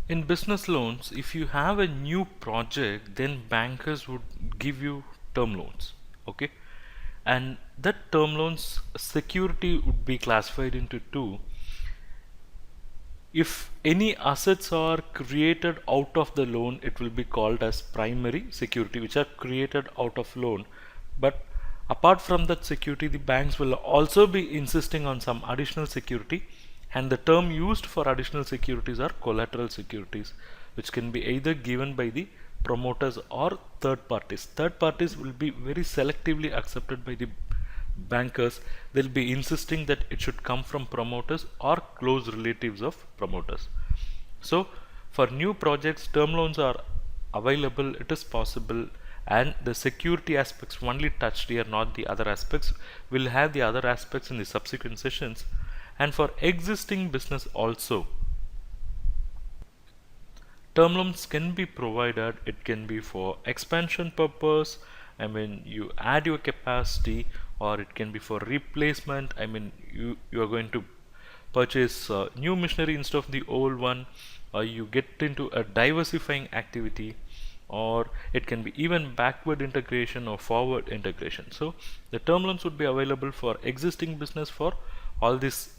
In business loans, if you have a new project, then bankers would give you term loans. Okay. And that term loans security would be classified into two. If any assets are created out of the loan, it will be called as primary security, which are created out of loan. But apart from that security, the banks will also be insisting on some additional security, and the term used for additional securities are collateral securities, which can be either given by the promoters or third parties. Third parties will be very selectively accepted by the bankers. They'll be insisting that it should come from promoters or close relatives of promoters. So for new projects, term loans are available, it is possible, and the security aspects only touched here, not the other aspects. We'll have the other aspects in the subsequent sessions. And for existing business also, term loans can be provided. It can be for expansion purpose, I mean you add your capacity, or it can be for replacement, I mean you are going to purchase new machinery instead of the old one, or you get into a diversifying activity, or it can be even backward integration or forward integration. So the term loans would be available for existing business for all these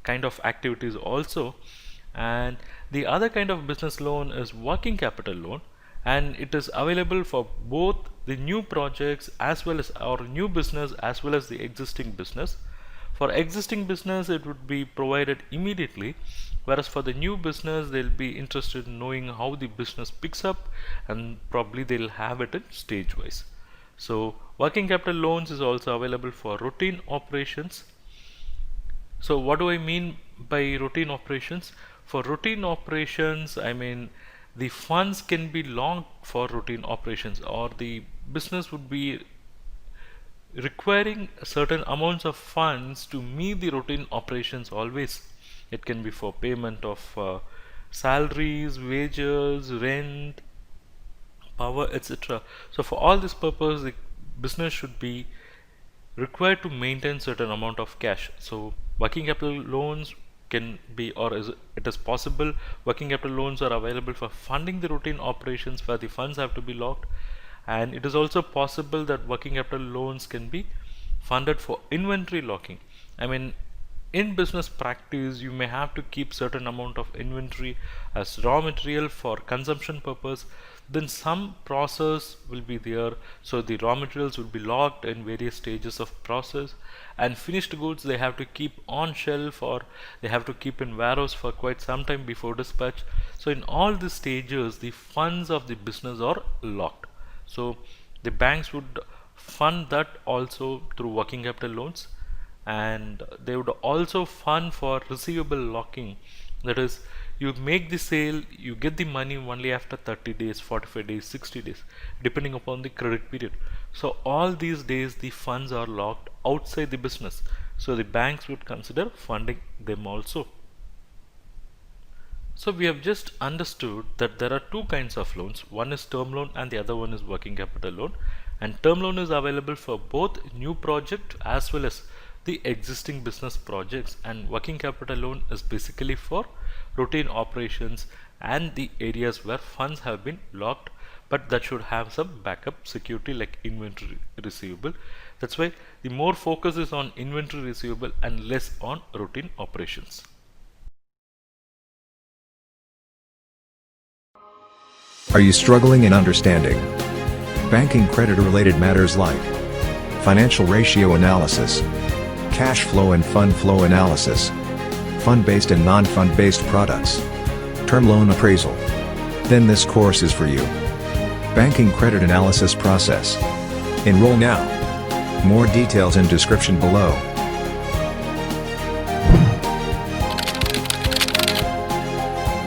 kind of activities also. And the other kind of business loan is working capital loan, and it is available for both the new projects as well as our new business as well as the existing business. For existing business, it would be provided immediately, whereas for the new business, they'll be interested in knowing how the business picks up, and probably they'll have it in stage wise. So working capital loans is also available for routine operations. So what do I mean by routine operations? For routine operations, I mean the funds can be locked for routine operations, or the business would be requiring certain amounts of funds to meet the routine operations always. It can be for payment of salaries, wages, rent, power, etc. So for all this purpose, the business should be required to maintain certain amount of cash. So working capital loans can be, or it is possible, working capital loans are available for funding the routine operations where the funds have to be locked. And it is also possible that working capital loans can be funded for inventory locking. I mean, in business practice, you may have to keep certain amount of inventory as raw material for consumption purpose. Then some process will be there, so the raw materials will be locked in various stages of process, and finished goods they have to keep on shelf, or they have to keep in warehouse for quite some time before dispatch. So in all these stages, the funds of the business are locked. So the banks would fund that also through working capital loans, and they would also fund for receivable locking. That is, you make the sale, you get the money only after 30 days, 45 days, 60 days, depending upon the credit period. So all these days the funds are locked outside the business, so the banks would consider funding them also. So we have just understood that there are two kinds of loans. One is term loan and the other one is working capital loan. And term loan is available for both new project as well as the existing business projects, and working capital loan is basically for routine operations and the areas where funds have been locked, but that should have some backup security like inventory receivable. That's why the more focus is on inventory receivable and less on routine operations. Are you struggling in understanding banking credit related matters like financial ratio analysis, cash flow and fund flow analysis, fund-based and non-fund-based products, term loan appraisal? Then this course is for you. Banking credit analysis process. Enroll now. More details in description below.